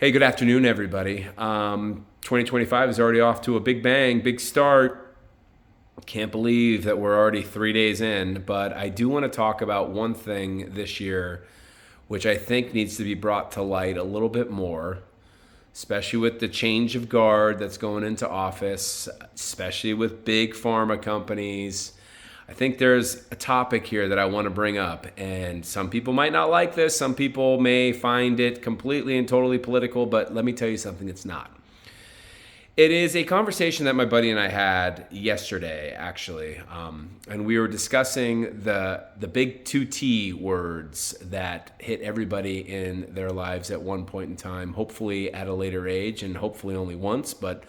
Hey, good afternoon, everybody. 2025 is already off to a big bang, big start. Can't believe that we're already 3 days in, but I do want to talk about one thing this year, which I think needs to be brought to light a little bit more, especially with the change of guard that's going into office, especially with big pharma companies. I think there's a topic here that I want to bring up, and some people might not like this. Some people may find it completely and totally political, but let me tell you something, it's not. It is a conversation that my buddy and I had yesterday, actually, and we were discussing the big two T words that hit everybody in their lives at one point in time, hopefully at a later age, and hopefully only once, but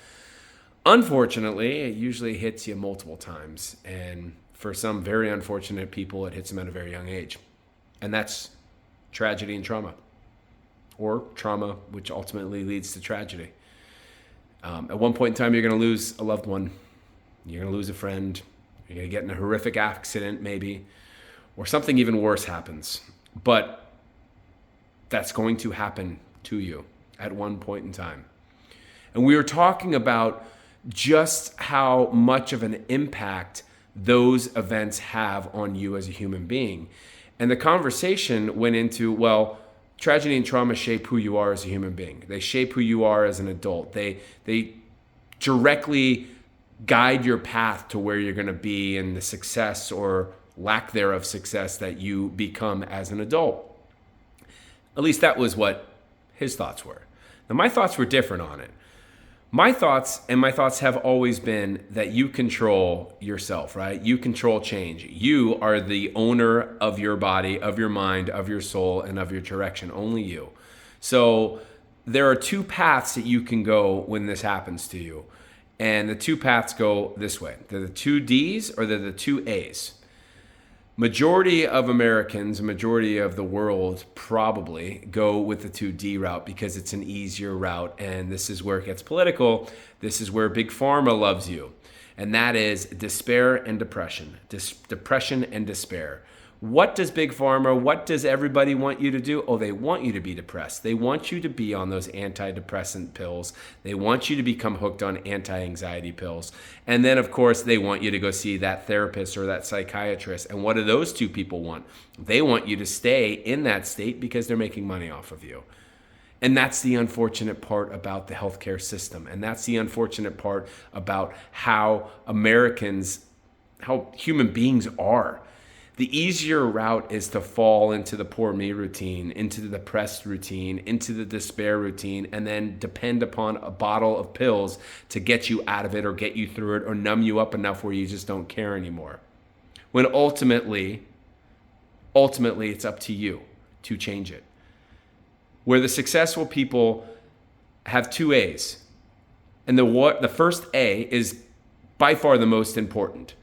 unfortunately, it usually hits you multiple times, and for some very unfortunate people, it hits them at a very young age, and that's tragedy and trauma, or trauma, which ultimately leads to tragedy. At one point in time, you're going to lose a loved one. You're going to lose a friend. You're going to get in a horrific accident, maybe, or something even worse happens. But that's going to happen to you at one point in time. And we were talking about just how much of an impact those events have on you as a human being. And the conversation went into, well, tragedy and trauma shape who you are as a human being. They shape who you are as an adult. They directly guide your path to where you're going to be and the success or lack thereof success that you become as an adult. At least that was what his thoughts were. Now, my thoughts were different on it. My thoughts have always been that you control yourself, right? You control change. You are the owner of your body, of your mind, of your soul, and of your direction. Only you. So there are two paths that you can go when this happens to you. And the two paths go this way. They're the two Ds or they're the two As. Majority of Americans, majority of the world probably go with the 2D route because it's an easier route. And this is where it gets political. This is where Big Pharma loves you. And that is despair and depression. Depression and despair. What does Big Pharma, what does everybody want you to do? Oh, they want you to be depressed. They want you to be on those antidepressant pills. They want you to become hooked on anti-anxiety pills. And then, of course, they want you to go see that therapist or that psychiatrist. And what do those two people want? They want you to stay in that state because they're making money off of you. And that's the unfortunate part about the healthcare system. And that's the unfortunate part about how Americans, how human beings are. The easier route is to fall into the poor me routine, into the depressed routine, into the despair routine, and then depend upon a bottle of pills to get you out of it or get you through it or numb you up enough where you just don't care anymore. When ultimately, it's up to you to change it. Where the successful people have two A's, and the first A is by far the most important.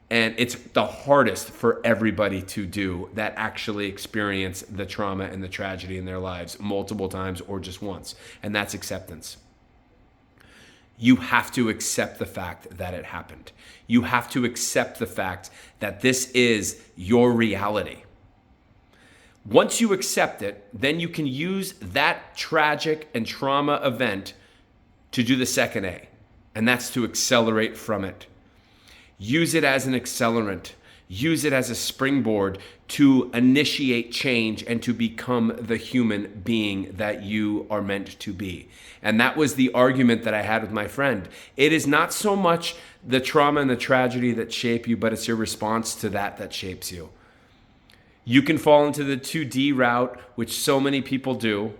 And it's the hardest for everybody to do that actually experience the trauma and the tragedy in their lives multiple times or just once. And that's acceptance. You have to accept the fact that it happened. You have to accept the fact that this is your reality. Once you accept it, then you can use that tragic and trauma event to do the second A, and that's to accelerate from it. Use it as an accelerant. Use it as a springboard to initiate change and to become the human being that you are meant to be. And that was the argument that I had with my friend. It is not so much the trauma and the tragedy that shape you, but it's your response to that shapes you. You can fall into the 2D route, which so many people do,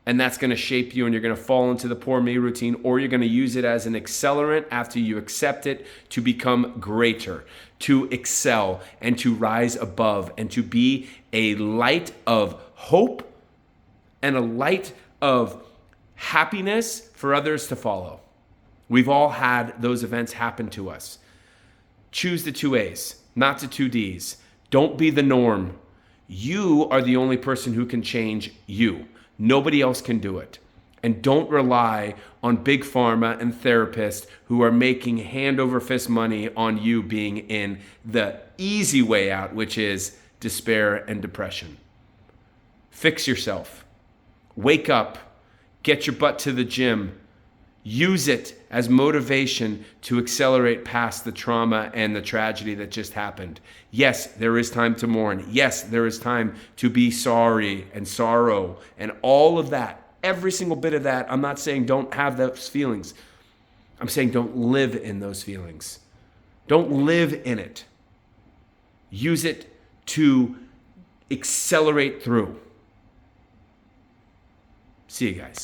and that's going to shape you, and you're going to fall into the poor me routine, or you're going to use it as an accelerant after you accept it to become greater, to excel, and to rise above, and to be a light of hope and a light of happiness for others to follow. We've all had those events happen to us. Choose the two A's, not the two D's. Don't be the norm. You are the only person who can change you. Nobody else can do it. And don't rely on big pharma and therapists who are making hand over fist money on you being in the easy way out, which is despair and depression. Fix yourself. Wake up. Get your butt to the gym. Use it as motivation to accelerate past the trauma and the tragedy that just happened. Yes, there is time to mourn. Yes, there is time to be sorry and sorrow and all of that. Every single bit of that. I'm not saying don't have those feelings. I'm saying don't live in those feelings. Don't live in it. Use it to accelerate through. See you guys.